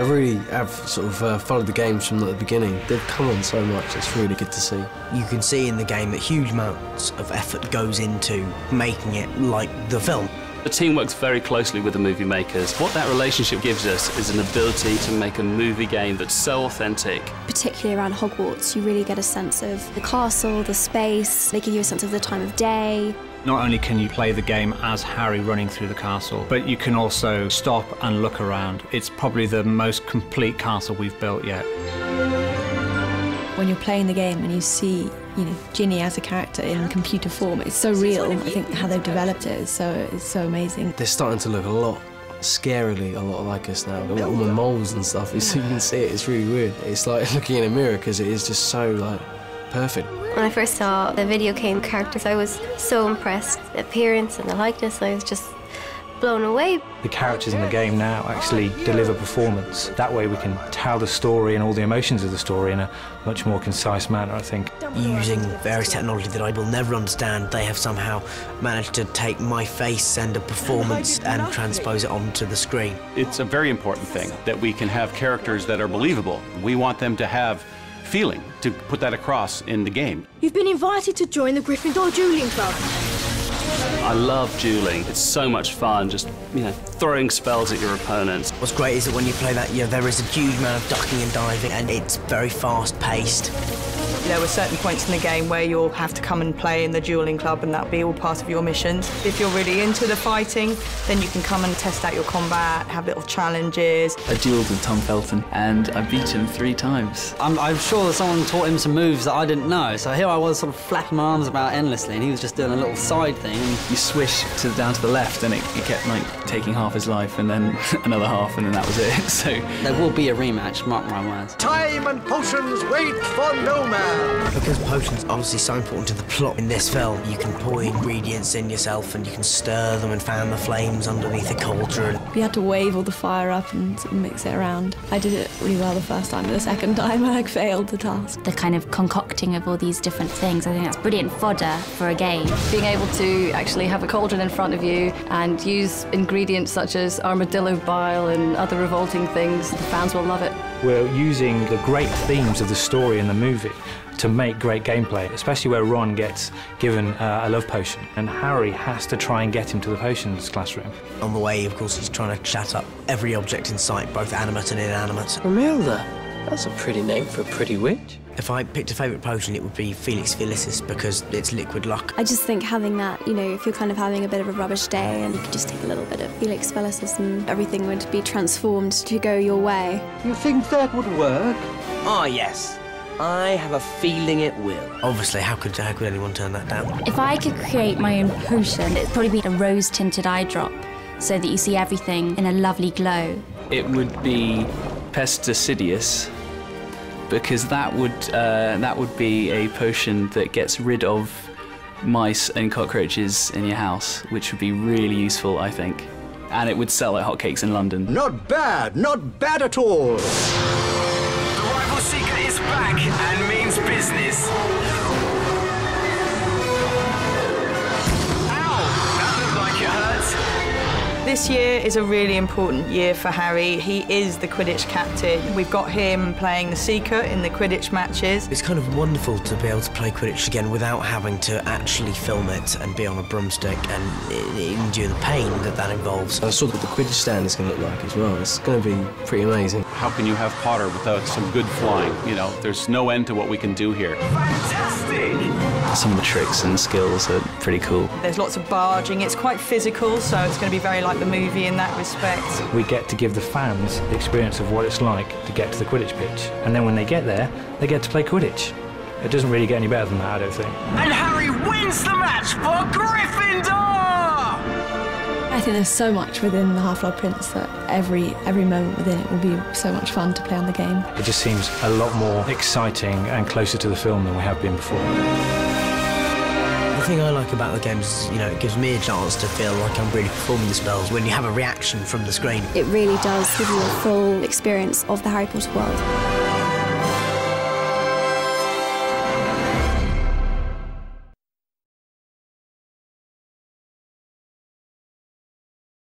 really have sort of followed the games from the beginning. They've come on so much, it's really good to see. You can see in the game that huge amounts of effort goes into making it like the film. The team works very closely with the movie makers. What that relationship gives us is an ability to make a movie game that's so authentic. Particularly around Hogwarts, you really get a sense of the castle, the space. They give you a sense of the time of day. Not only can you play the game as Harry running through the castle, but you can also stop and look around. It's probably the most complete castle we've built yet. When you're playing the game and you see, Ginny as a character in computer form, it's so real. I think how they've developed it is so amazing. They're starting to look a lot, scarily, a lot like us now. All the moles and stuff, you can see it, it's really weird. It's like looking in a mirror because it is just so, like, perfect. When I first saw the video game characters, I was so impressed. The appearance and the likeness, I was just blown away. The characters in the game now actually deliver performance. That way we can tell the story and all the emotions of the story in a much more concise manner, I think. Using various technology that I will never understand, they have somehow managed to take my face and a performance and transpose it onto the screen. It's a very important thing that we can have characters that are believable. We want them to have feeling, to put that across in the game. You've been invited to join the Gryffindor Dueling Club. I love dueling. It's so much fun, just, throwing spells at your opponents. What's great is that when you play that, there is a huge amount of ducking and diving, and it's very fast-paced. There were certain points in the game where you'll have to come and play in the dueling club, and that'll be all part of your missions. If you're really into the fighting, then you can come and test out your combat, have little challenges. I duelled with Tom Felton, and I beat him 3 times. I'm sure that someone taught him some moves that I didn't know, so here I was sort of flapping my arms about endlessly, and he was just doing a little side thing. You swish down to the left, and it kept, taking half his life, and then another half, and then that was it. So there will be a rematch, mark my words. Time and potions wait for no man. Because potions are obviously so important to the plot in this film, you can pour the ingredients in yourself and you can stir them and fan the flames underneath a cauldron. We had to wave all the fire up and sort of mix it around. I did it really well the first time, but the second time I failed the task. The kind of concocting of all these different things, I think that's brilliant fodder for a game. Being able to actually have a cauldron in front of you and use ingredients such as armadillo bile and other revolting things, the fans will love it. We're using the great themes of the story in the movie to make great gameplay, especially where Ron gets given a love potion, and Harry has to try and get him to the potions classroom. On the way, of course, he's trying to chat up every object in sight, both animate and inanimate. Romilda, that's a pretty name for a pretty witch. If I picked a favourite potion, it would be Felix Felicis, because it's liquid luck. I just think having that, if you're kind of having a bit of a rubbish day and you could just take a little bit of Felix Felicis and everything would be transformed to go your way. You think that would work? Ah, yes. I have a feeling it will. Obviously, how could anyone turn that down? If I could create my own potion, it'd probably be a rose-tinted eye drop, so that you see everything in a lovely glow. It would be Pesticidious, because that would be a potion that gets rid of mice and cockroaches in your house, which would be really useful, I think. And it would sell like hotcakes in London. Not bad at all. The rival seeker is back and means business. Ow! That looked like it hurt. This year is a really important year for Harry. He is the Quidditch captain. We've got him playing the Seeker in the Quidditch matches. It's kind of wonderful to be able to play Quidditch again without having to actually film it and be on a broomstick and endure the pain that involves. I saw what the Quidditch stand is going to look like as well. It's going to be pretty amazing. How can you have Potter without some good flying? There's no end to what we can do here. Fantastic! Some of the tricks and skills are pretty cool. There's lots of barging. It's quite physical, so it's going to be very like the movie in that respect. We get to give the fans the experience of what it's like to get to the Quidditch pitch, and then when they get there, they get to play Quidditch. It doesn't really get any better than that, I don't think. And Harry wins the match for Gryffindor! I think there's so much within the Half-Blood Prince that every moment within it will be so much fun to play on the game. It just seems a lot more exciting and closer to the film than we have been before. The thing I like about the game is, it gives me a chance to feel like I'm really performing the spells when you have a reaction from the screen. It really does give you a full experience of the Harry Potter world.